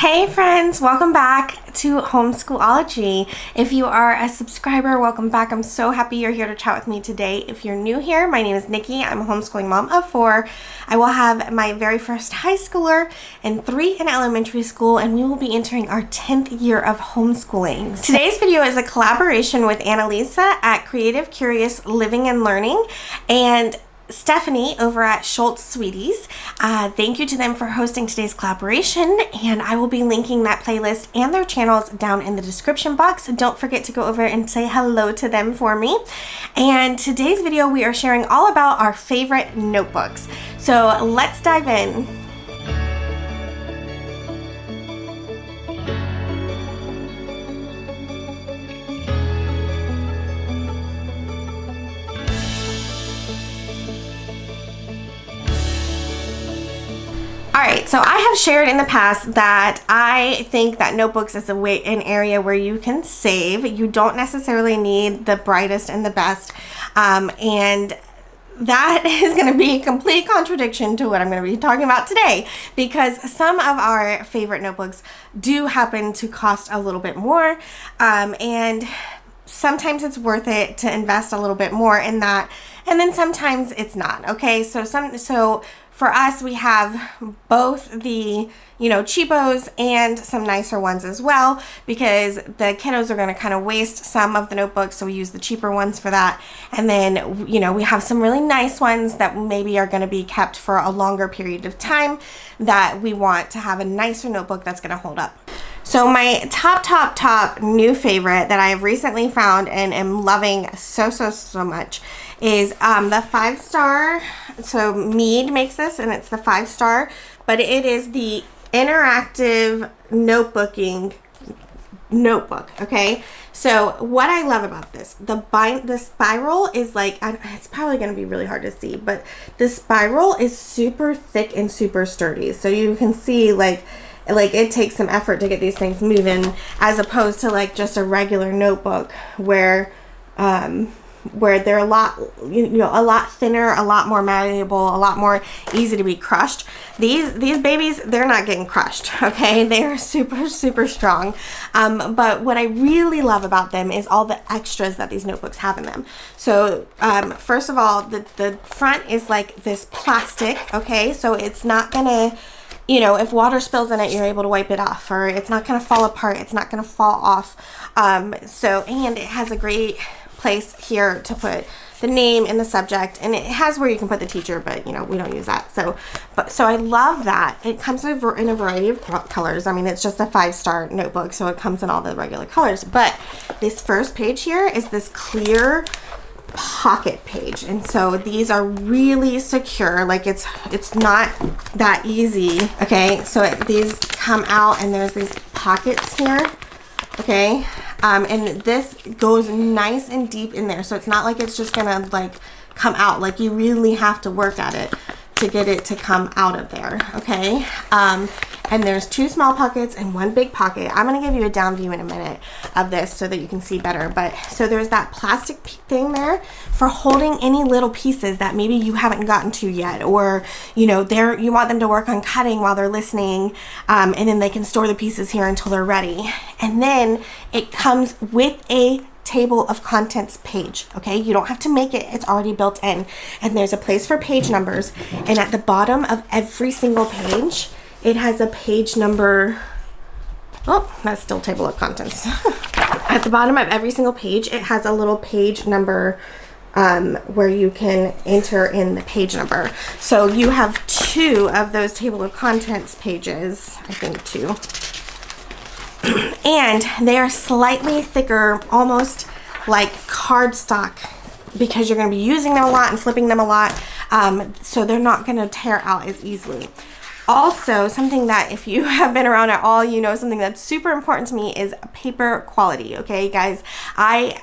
Hey friends, welcome back to Homeschool-ology. If you are a subscriber, welcome back. I'm so happy you're here to chat with me today. If you're new here, my name is Nikki. I'm a homeschooling mom of 4. I will have my very first high schooler and 3 in elementary school, and we will be entering our 10th year of homeschooling. Today's video is a collaboration with Annalisa at Creative Curious Living and Learning and Stephanie over at Schultesweeties. Thank you to them for hosting today's collaboration, and I will be linking that playlist and their channels down in the description box. Don't forget to go over and say hello to them for me. And today's video, we are sharing all about our favorite notebooks. So let's dive in. Alright, so I have shared in the past that I think that notebooks is an area where you can save. You don't necessarily need the brightest and the best, and that is going to be a complete contradiction to what I'm going to be talking about today, because some of our favorite notebooks do happen to cost a little bit more, and sometimes it's worth it to invest a little bit more in that, and then sometimes it's not. Okay, so for us, we have both the, cheapos and some nicer ones as well, because the kiddos are going to kind of waste some of the notebooks, so we use the cheaper ones for that. And then, we have some really nice ones that maybe are going to be kept for a longer period of time that we want to have a nicer notebook that's going to hold up. So my top new favorite that I have recently found and am loving so much is the 5-star. So Mead makes this, and it's the 5-star, but it is the interactive notebook. Okay, so what I love about this, the spiral is like, it's probably going to be really hard to see, but the spiral is super thick and super sturdy, so you can see like it takes some effort to get these things moving, as opposed to like just a regular notebook where they're a lot thinner, a lot more malleable, a lot more easy to be crushed. These babies, they're not getting crushed, okay? They are super strong. But what I really love about them is all the extras that these notebooks have in them. So first of all, the front is like this plastic, okay? So it's not gonna, if water spills in it, you're able to wipe it off, or it's not going to fall apart. It's not going to fall off. And it has a great place here to put the name and the subject, and it has where you can put the teacher, but we don't use that. So I love that. It comes in a variety of colors. I mean, it's just a 5-star notebook, so it comes in all the regular colors. But this first page here is this clear pocket page, and so these are really secure. Like it's not that easy. Okay, so these come out, and there's these pockets here. Okay, and this goes nice and deep in there, so it's not like it's just gonna like come out. Like you really have to work at it to get it to come out of there. Okay, and there's 2 small pockets and 1 big pocket. I'm gonna give you a down view in a minute of this so that you can see better. But so there's that plastic thing there for holding any little pieces that maybe you haven't gotten to yet, or you want them to work on cutting while they're listening, and then they can store the pieces here until they're ready. And then it comes with a table of contents page. Okay, you don't have to make it, it's already built in, and there's a place for page numbers, and at the bottom of every single page it has a page number. Oh, that's still table of contents. At the bottom of every single page it has a little page number where you can enter in the page number. So you have 2 of those table of contents pages, I think 2. And they are slightly thicker, almost like cardstock, because you're going to be using them a lot and flipping them a lot, so they're not going to tear out as easily. Also, something that if you have been around at all, something that's super important to me is paper quality. Okay, guys, I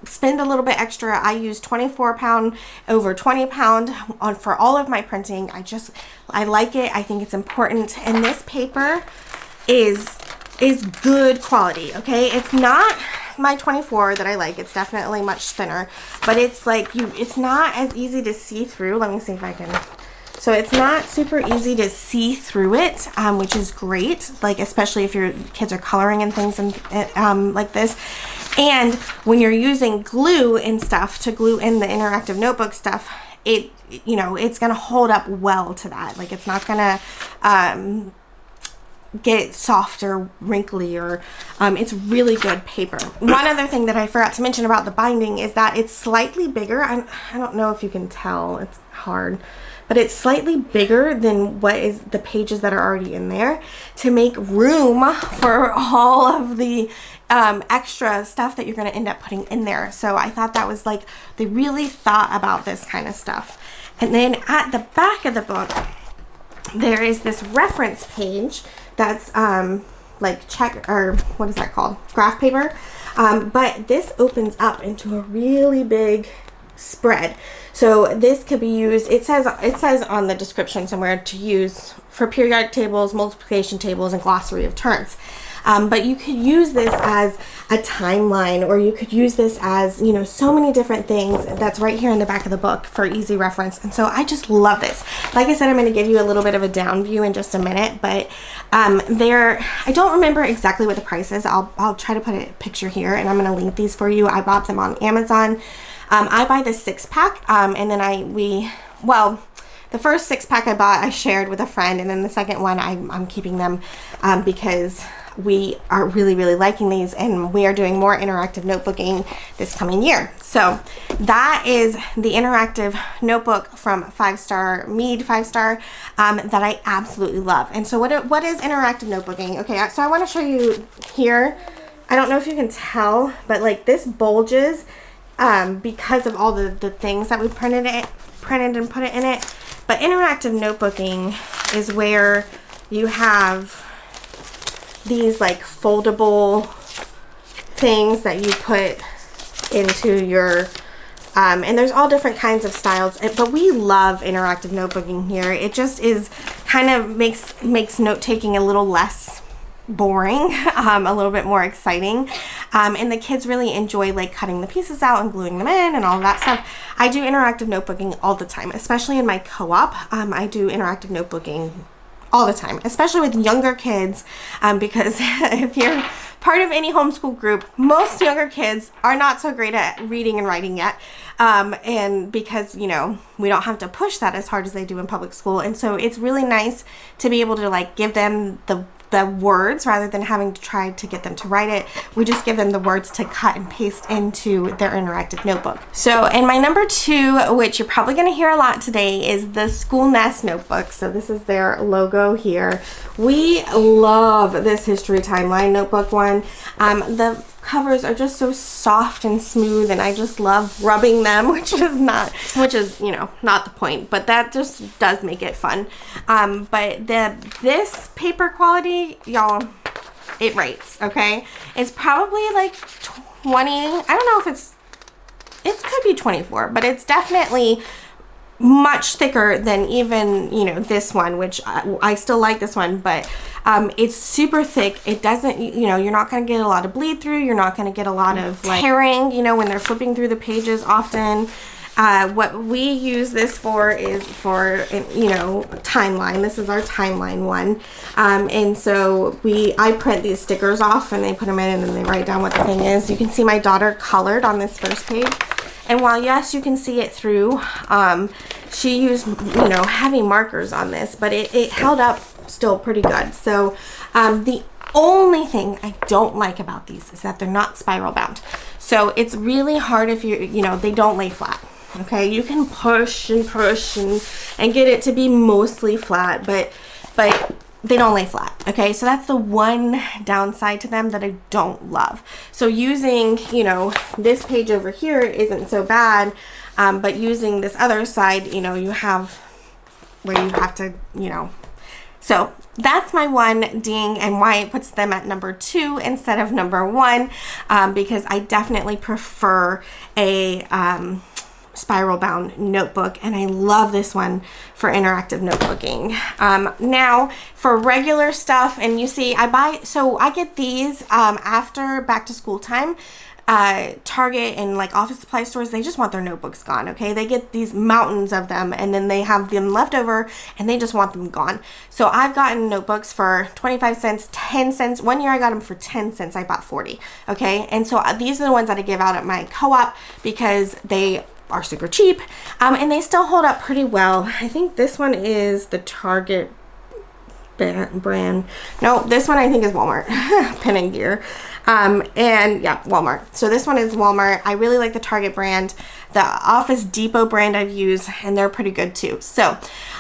spend a little bit extra. I use 24-pound over 20-pound for all of my printing. I like it. I think it's important, and this paper is good quality. Okay, it's not my 24 that I like. It's definitely much thinner, but it's like it's not as easy to see through. Let me see if I can So it's not super easy to see through it, which is great, like especially if your kids are coloring and things and like this. And when you're using glue and stuff to glue in the interactive notebook stuff, it, you know, it's gonna hold up well to that. Like it's not gonna get soft or wrinkly, or it's really good paper. One other thing that I forgot to mention about the binding is that it's slightly bigger. I don't know if you can tell, it's hard, but it's slightly bigger than what is the pages that are already in there, to make room for all of the extra stuff that you're going to end up putting in there. So I thought that was like, they really thought about this kind of stuff. And then at the back of the book, there is this reference page that's like check, or what is that called? Graph paper. But this opens up into a really big spread. So this could be used, it says on the description somewhere, to use for periodic tables, multiplication tables, and glossary of terms. But you could use this as a timeline, or you could use this as, you know, so many different things. That's right here in the back of the book for easy reference. And so I just love this. Like I said, I'm going to give you a little bit of a down view in just a minute, but I don't remember exactly what the price is. I'll try to put a picture here, and I'm going to link these for you. I bought them on Amazon. I buy the 6-pack, and then the first 6-pack I bought, I shared with a friend, and then the second one, I'm keeping them because we are really, really liking these, and we are doing more interactive notebooking this coming year. So that is the interactive notebook from 5-star, Mead 5-star, that I absolutely love. And so what is interactive notebooking? Okay, so I want to show you here. I don't know if you can tell, but like this bulges because of all the things that we printed and put it in it. But interactive notebooking is where you have these like foldable things that you put into your and there's all different kinds of styles, but we love interactive notebooking here. It just is kind of makes note-taking a little less boring, a little bit more exciting, and the kids really enjoy like cutting the pieces out and gluing them in and all of that stuff. I do interactive notebooking all the time, especially in my co-op. I do interactive notebooking all the time, especially with younger kids, because if you're part of any homeschool group, most younger kids are not so great at reading and writing yet, and because, you know, we don't have to push that as hard as they do in public school. And so it's really nice to be able to like give them the words rather than having to try to get them to write it. We just give them the words to cut and paste into their interactive notebook. So, and my number 2, which you're probably going to hear a lot today, is the School Nest notebook. So this is their logo here. We love this History Timeline notebook one. The covers are just so soft and smooth, and I just love rubbing them, which is, you know, not the point, but that just does make it fun. But this paper quality, y'all, it rates, okay? It's probably like 20, I don't know if it could be 24, but it's definitely much thicker than even, you know, this one, which I still like this one, but it's super thick. It doesn't, you know, you're not going to get a lot of bleed through. You're not going to get a lot of like tearing, you know, when they're flipping through the pages often. What we use this for is for, you know, timeline. This is our timeline one. And so I print these stickers off, and they put them in, and then they write down what the thing is. You can see my daughter colored on this first page. And while, yes, you can see it through, she used, you know, heavy markers on this, but it held up still pretty good. So the only thing I don't like about these is that they're not spiral bound. So it's really hard if you know, they don't lay flat. Okay, you can push and get it to be mostly flat, but they don't lay flat. Okay, so that's the one downside to them that I don't love. So using, you know, this page over here isn't so bad, but using this other side, you know, you have where you have to, you know. So that's my one ding, and why it puts them at number 2 instead of number 1, because I definitely prefer a spiral bound notebook, and I love this one for interactive notebooking. Now for regular stuff, and you see I get these after back to school time. Target and like office supply stores, they just want their notebooks gone, okay? They get these mountains of them and then they have them left over and they just want them gone. So I've gotten notebooks for 25 cents, 10 cents. One year I got them for 10 cents. I bought 40, okay? And so these are the ones that I give out at my co-op because they are super cheap, and they still hold up pretty well. I think this one is the Target brand. No, this one I think is Walmart. Pen and Gear. And yeah, Walmart. So this one is Walmart. I really like the Target brand. The Office Depot brand I've used, and they're pretty good too. So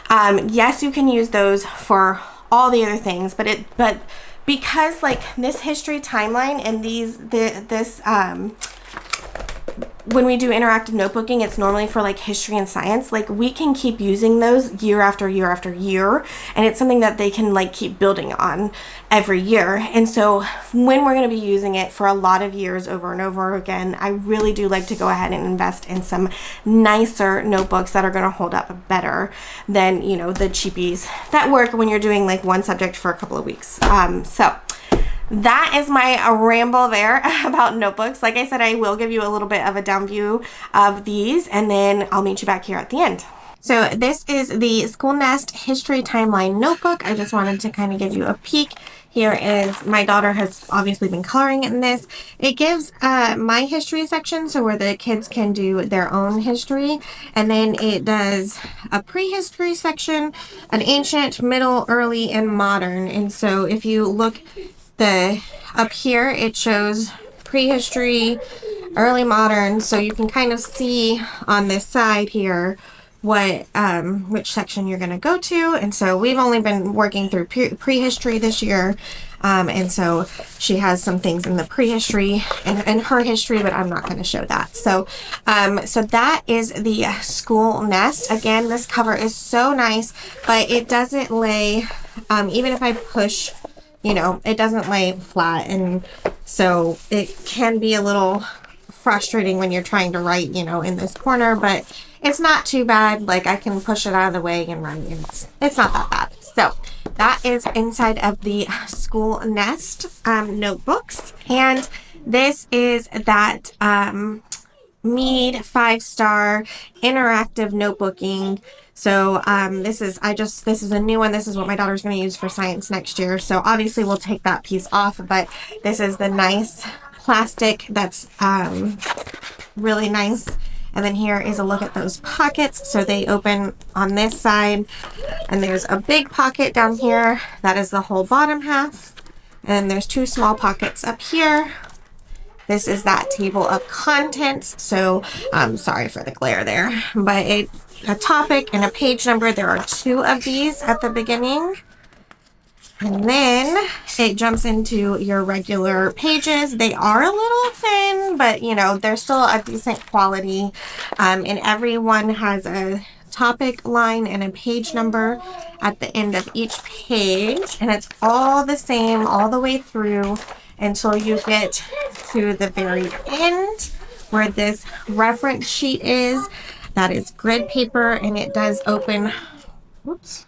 yes, you can use those for all the other things, but because like this history timeline and this when we do interactive notebooking, it's normally for like history and science. Like we can keep using those year after year after year, and it's something that they can like keep building on every year. And so when we're going to be using it for a lot of years over and over again, I really do like to go ahead and invest in some nicer notebooks that are going to hold up better than, you know, the cheapies that work when you're doing like one subject for a couple of weeks. So that is my ramble there about notebooks. Like I said, I will give you a little bit of a down view of these, and then I'll meet you back here at the end. So this is the School Nest History Timeline Notebook. I just wanted to kind of give you a peek. Here is, my daughter has obviously been coloring in this. It gives my history section, so where the kids can do their own history. And then it does a prehistory section, an ancient, middle, early, and modern. And so if you look up here, it shows prehistory, early modern, so you can kind of see on this side here what which section you're going to go to. And so we've only been working through prehistory this year, and so she has some things in the prehistory and her history, but I'm not going to show that. So so that is the School Nest. Again, this cover is so nice, but it doesn't lay, even if I push, you know, it doesn't lay flat, and so it can be a little frustrating when you're trying to write, you know, in this corner, but it's not too bad. Like I can push it out of the way and write. It's not that bad. So that is inside of the School Nest notebooks, and this is that Mead 5-star interactive notebooking. So this is a new one. This is what my daughter's going to use for science next year. So obviously we'll take that piece off, but this is the nice plastic that's really nice. And then here is a look at those pockets. So they open on this side, and there's a big pocket down here. That is the whole bottom half. And there's 2 small pockets up here. This is that table of contents. So I'm sorry for the glare there, but a topic and a page number. There are 2 of these at the beginning. And then it jumps into your regular pages. They are a little thin, but you know, they're still a decent quality. And every one has a topic line and a page number at the end of each page. And it's all the same all the way through until you get to the very end where this reference sheet is. That is grid paper, and it does open, whoops,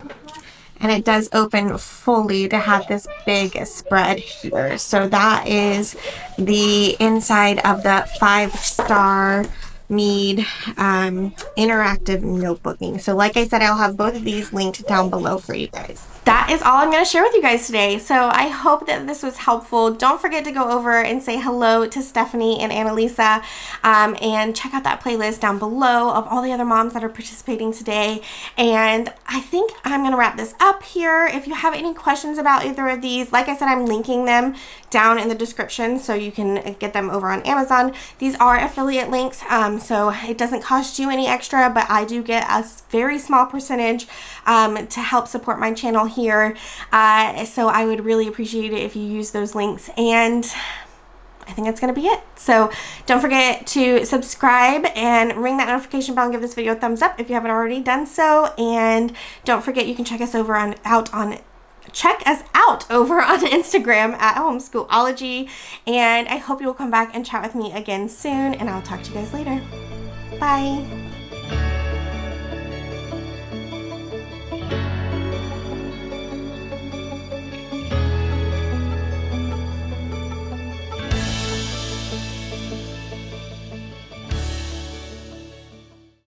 and it does open fully to have this big spread here. So that is the inside of the 5-star Mead interactive notebooking. So like I said, I'll have both of these linked down below for you guys. That is all I'm going to share with you guys today. So I hope that this was helpful. Don't forget to go over and say hello to Stephanie and Annalisa, and check out that playlist down below of all the other moms that are participating today. And I think I'm going to wrap this up here. If you have any questions about either of these, like I said, I'm linking them down in the description so you can get them over on Amazon. These are affiliate links, so it doesn't cost you any extra, but I do get a very small percentage to help support my channel here. So I would really appreciate it if you use those links, and I think that's going to be it. So don't forget to subscribe and ring that notification bell and give this video a thumbs up if you haven't already done so. And don't forget, you can check us over check us out over on Instagram at Homeschool-ology, and I hope you will come back and chat with me again soon, and I'll talk to you guys later. Bye.